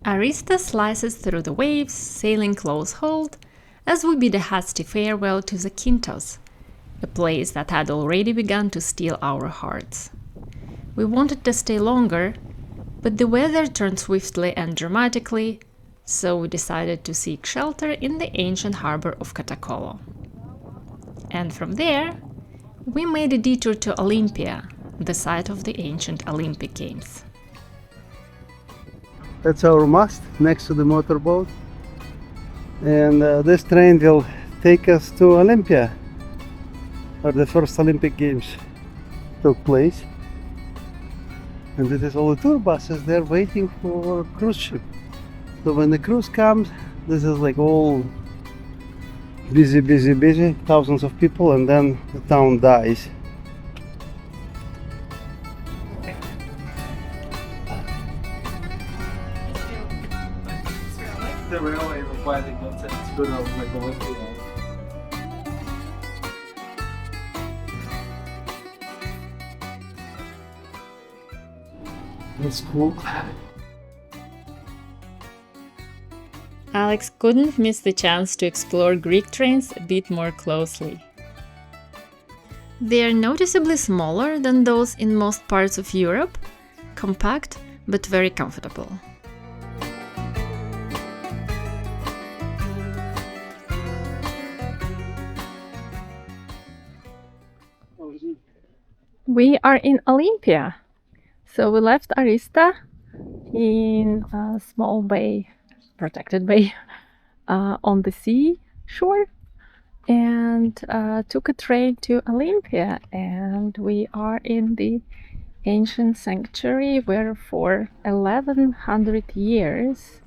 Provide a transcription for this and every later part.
Arista slices through the waves, sailing close hauled, as we bid a hasty farewell to Zakynthos, a place that had already begun to steal our hearts. We wanted to stay longer, but the weather turned swiftly and dramatically, so we decided to seek shelter in the ancient harbor of Katakolo. And from there, we made a detour to Olympia, the site of the ancient Olympic Games. That's our mast next to the motorboat, and this train will take us to Olympia, where the first Olympic Games took place. And this is all the tour buses there waiting for cruise ship. So when the cruise comes, this is like all busy, thousands of people, and then the town dies. The railway providing it's good of like Olympia. That's cool. Alex couldn't miss the chance to explore Greek trains a bit more closely. They are noticeably smaller than those in most parts of Europe, compact but very comfortable. We are in Olympia. So we left Arista in a small bay, protected bay, on the sea shore, and took a train to Olympia, and we are in the ancient sanctuary where for 1100 years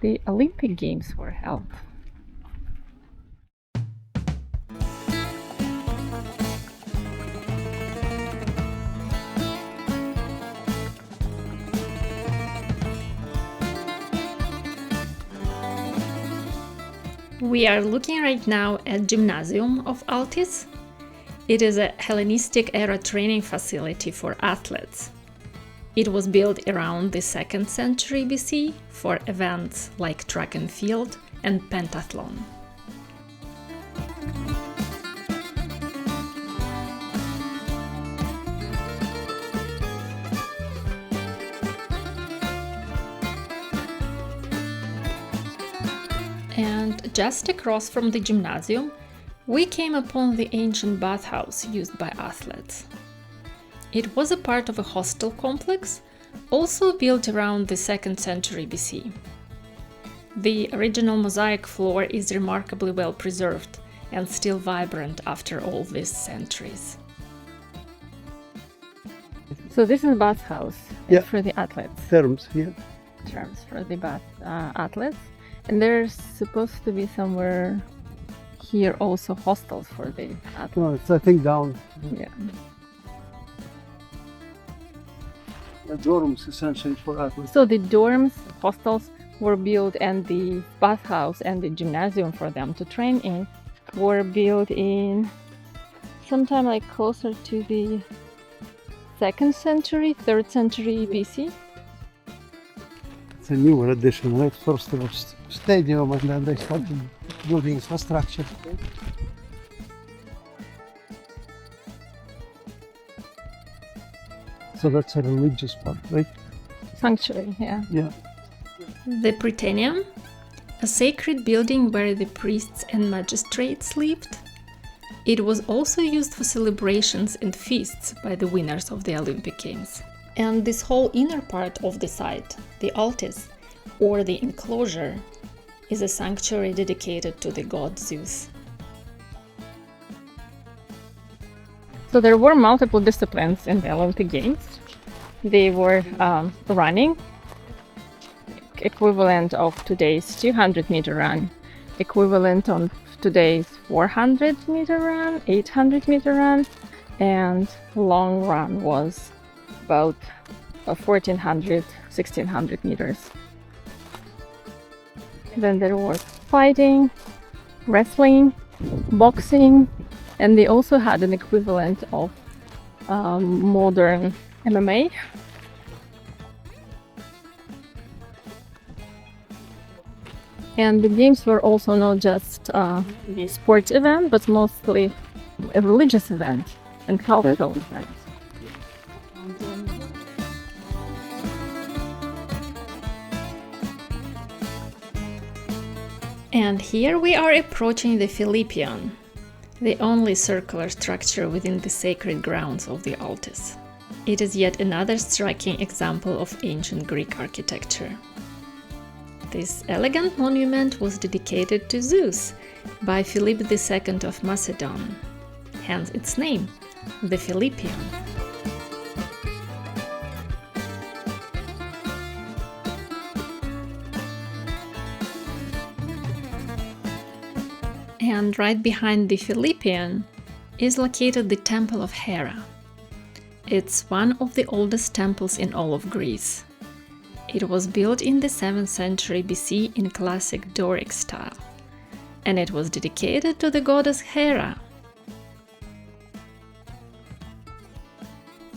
the Olympic Games were held. We are looking right now at Gymnasium of Altis. It is a Hellenistic-era training facility for athletes. It was built around the 2nd century BC for events like track and field and pentathlon. And just across from the gymnasium, we came upon the ancient bathhouse used by athletes. It was a part of a hostel complex, also built around the 2nd century BC. The original mosaic floor is remarkably well preserved and still vibrant after all these centuries. So this is bathhouse for the athletes. Terms, yeah. Terms for the athletes. And there's supposed to be somewhere here also hostels for the athletes. No, it's I think down. Yeah. The dorms essentially for athletes. So the dorms, hostels were built, and the bathhouse and the gymnasium for them to train in were built in sometime like closer to the 2nd century, 3rd century BC. It's a newer addition, right? First there was stadium, and then they started building infrastructure. So that's a religious part, right? Sanctuary, yeah. Yeah. The Prytaneum, a sacred building where the priests and magistrates lived. It was also used for celebrations and feasts by the winners of the Olympic Games. And this whole inner part of the site, the Altis, or the enclosure, is a sanctuary dedicated to the god Zeus. So there were multiple disciplines in the Olympic Games. They were running, equivalent of today's 200-meter run, equivalent of today's 400-meter run, 800-meter run, and long run was about 1400, 1600 meters. Then there was fighting, wrestling, boxing, and they also had an equivalent of modern MMA. And the games were also not just a sports event, but mostly a religious event and cultural event. And here we are approaching the Philippion, the only circular structure within the sacred grounds of the Altis. It is yet another striking example of ancient Greek architecture. This elegant monument was dedicated to Zeus by Philip II of Macedon, hence its name, the Philippion. And right behind the Philippion is located the Temple of Hera. It's one of the oldest temples in all of Greece. It was built in the 7th century BC in classic Doric style, and it was dedicated to the goddess Hera.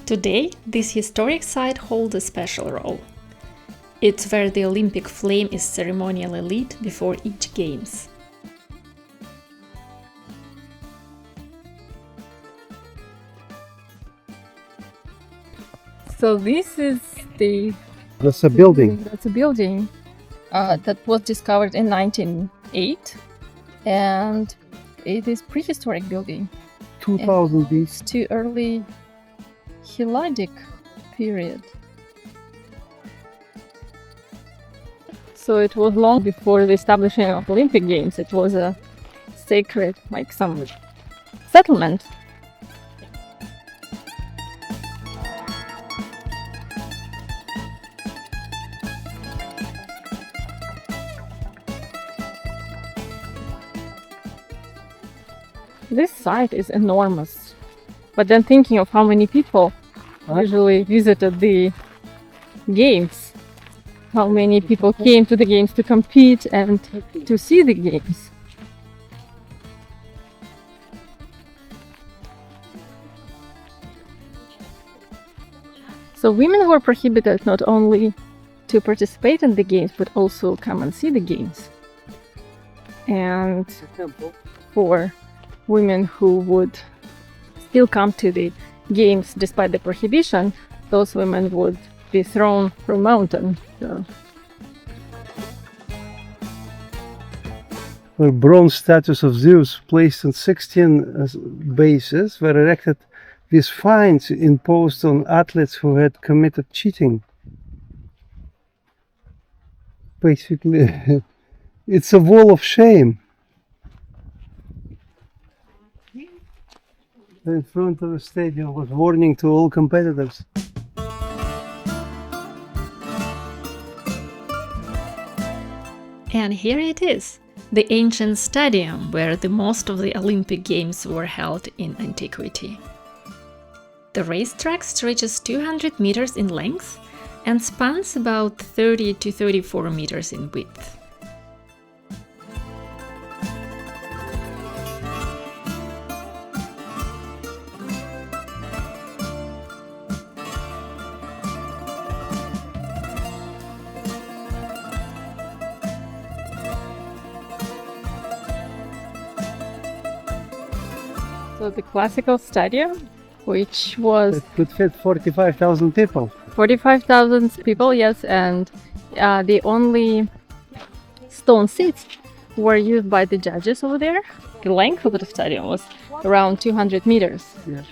Today, this historic site holds a special role. It's where the Olympic flame is ceremonially lit before each Games. So this is That's a building. That's a building that was discovered in 1908, and it is prehistoric building. 2000 BC. It's to early Helladic period. So it was long before the establishment of Olympic Games. It was a sacred, like some settlement. This site is enormous, but then thinking of how many people usually visited the games, how many people came to the games to compete and to see the games. So women were prohibited not only to participate in the games, but also come and see the games. And for women who would still come to the games despite the prohibition, those women would be thrown from a mountain. So. The bronze statues of Zeus placed on 16 bases were erected with fines imposed on athletes who had committed cheating. Basically, it's a wall of shame. In front of the stadium was warning to all competitors. And here it is, the ancient stadium where the most of the Olympic Games were held in antiquity. The racetrack stretches 200 meters in length and spans about 30 to 34 meters in width. So the classical stadium, which was It could fit 45,000 people. 45,000 people, yes, and the only stone seats were used by the judges over there. The length of the stadium was around 200 meters, Yeah.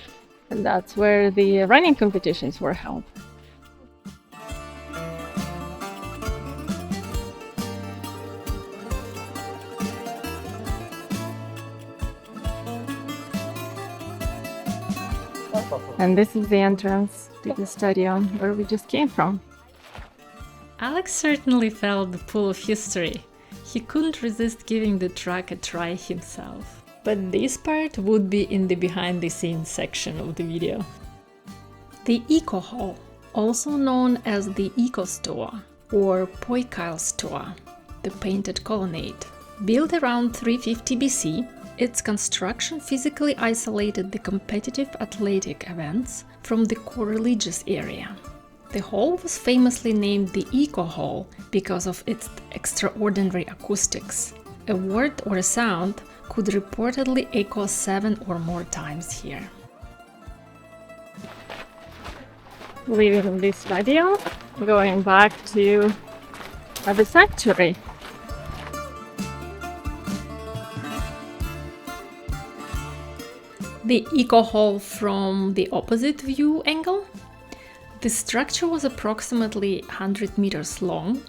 and that's where the running competitions were held. And this is the entrance to the stadium where we just came from. Alex certainly felt the pull of history. He couldn't resist giving the track a try himself. But this part would be in the behind the scenes section of the video. The Eco Hall, also known as the Eco Store or Poikile Store, the painted colonnade. Built around 350 BC, its construction physically isolated the competitive athletic events from the core religious area. The hall was famously named the Eco Hall because of its extraordinary acoustics. A word or a sound could reportedly echo 7 or more times here. Leaving this video, going back to the sanctuary. The Eco Hall from the opposite view angle. The structure was approximately 100 meters long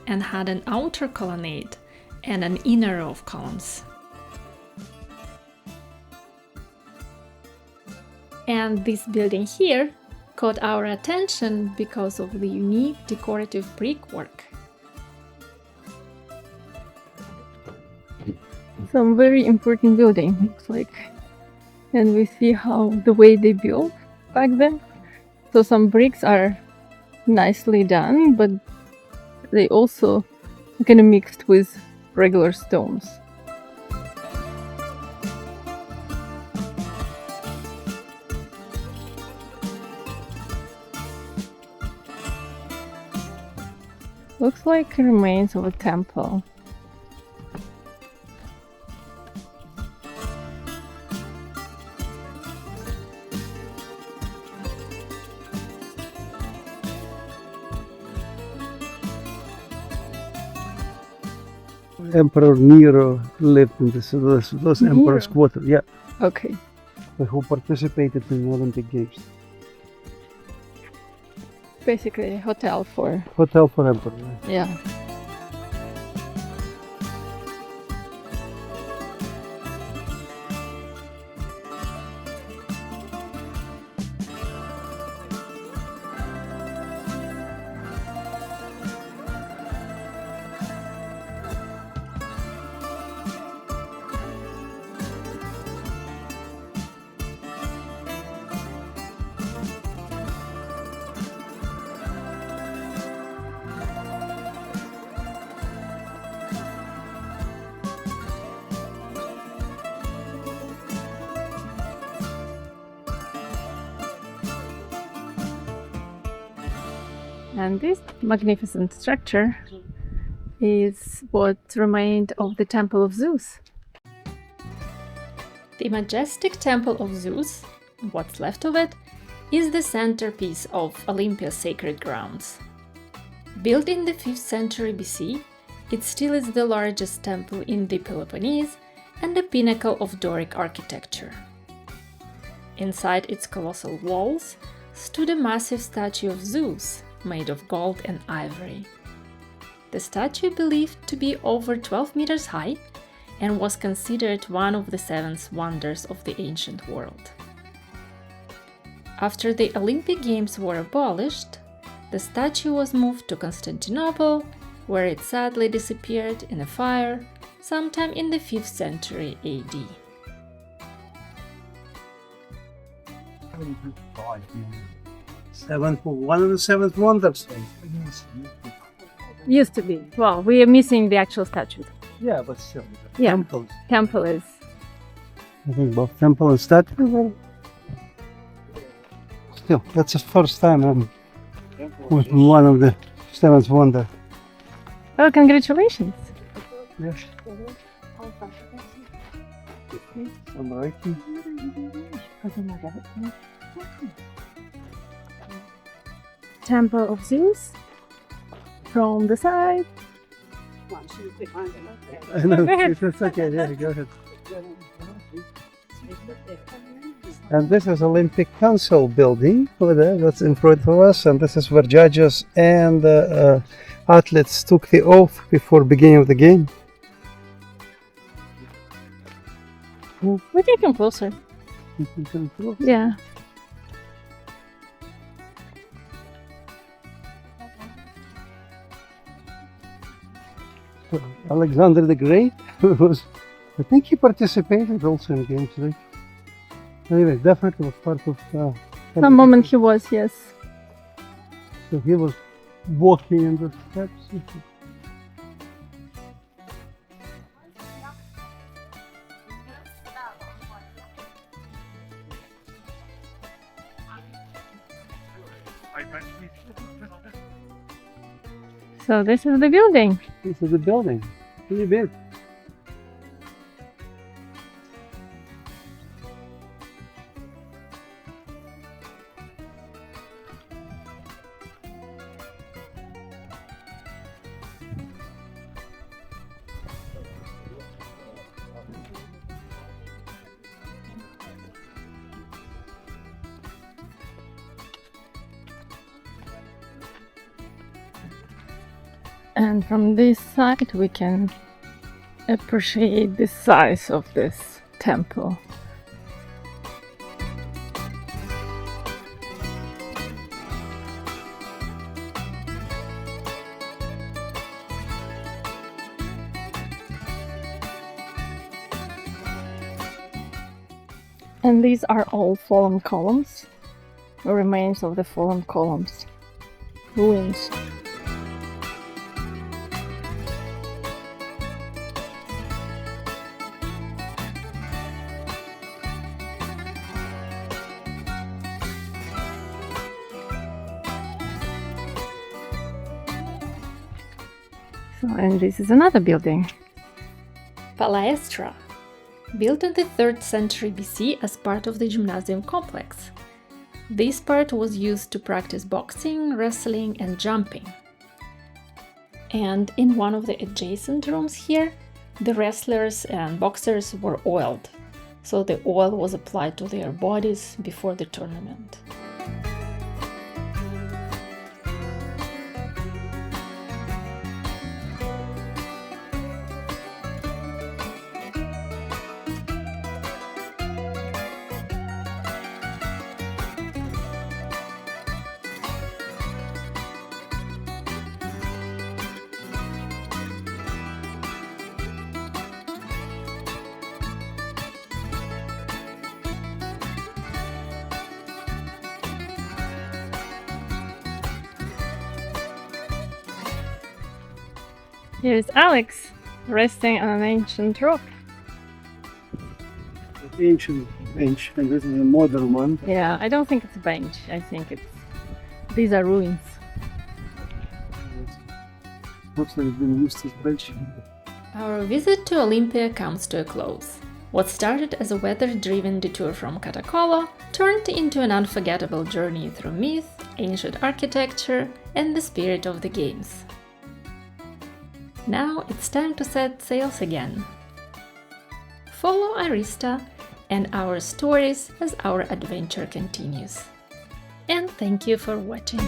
and had an outer colonnade and an inner row of columns. And this building here caught our attention because of the unique decorative brickwork. Some very important building, looks like. And we see how the way they built back then. So some bricks are nicely done, but they also kind of mixed with regular stones. Looks like remains of a temple. Emperor Nero lived in those emperor's quarter, yeah, Okay. who participated in the Olympic Games. Basically a hotel for... Hotel for emperor. Yeah. And this magnificent structure is what remained of the Temple of Zeus. The majestic Temple of Zeus, what's left of it, is the centerpiece of Olympia's sacred grounds. Built in the 5th century BC, it still is the largest temple in the Peloponnese and the pinnacle of Doric architecture. Inside its colossal walls stood a massive statue of Zeus, made of gold and ivory. The statue believed to be over 12 meters high and was considered one of the 7 wonders of the ancient world. After the Olympic Games were abolished, the statue was moved to Constantinople, where it sadly disappeared in a fire sometime in the 5th century AD. One of the 7 wonders. Used to be. Well, we are missing the actual statue. Yeah, but still. Yeah. Temples. Temple is... I think both temple and statue. Still, that's the first time I'm with one of the 7th wonder. Oh, congratulations! Yes. I'm writing. Temple of Zeus from the side. I know, it's okay, yeah, go ahead. And this is Olympic Council building over there, that's in front of us, and this is where judges and athletes took the oath before beginning of the game. We can come closer. Yeah. Alexander the Great was, I think he participated also in games, right? Anyway, definitely was part of. Some moment he was, yes. So he was walking in the steps. So this is the building. This is the building. Pretty big. And from this side we can appreciate the size of this temple. And these are all fallen columns, the remains of the fallen columns, ruins. So, and this is another building. Palaestra, built in the 3rd century BC as part of the gymnasium complex. This part was used to practice boxing, wrestling, and jumping. And in one of the adjacent rooms here, the wrestlers and boxers were oiled, so the oil was applied to their bodies before the tournament. Here's Alex resting on an ancient rock. The ancient bench, and this is a modern one. Yeah, I don't think it's a bench. I think these are ruins. Looks like it's been used as bench. Our visit to Olympia comes to a close. What started as a weather-driven detour from Catacolo turned into an unforgettable journey through myth, ancient architecture, and the spirit of the games. Now it's time to set sails again. Follow Arista and our stories as our adventure continues. And thank you for watching.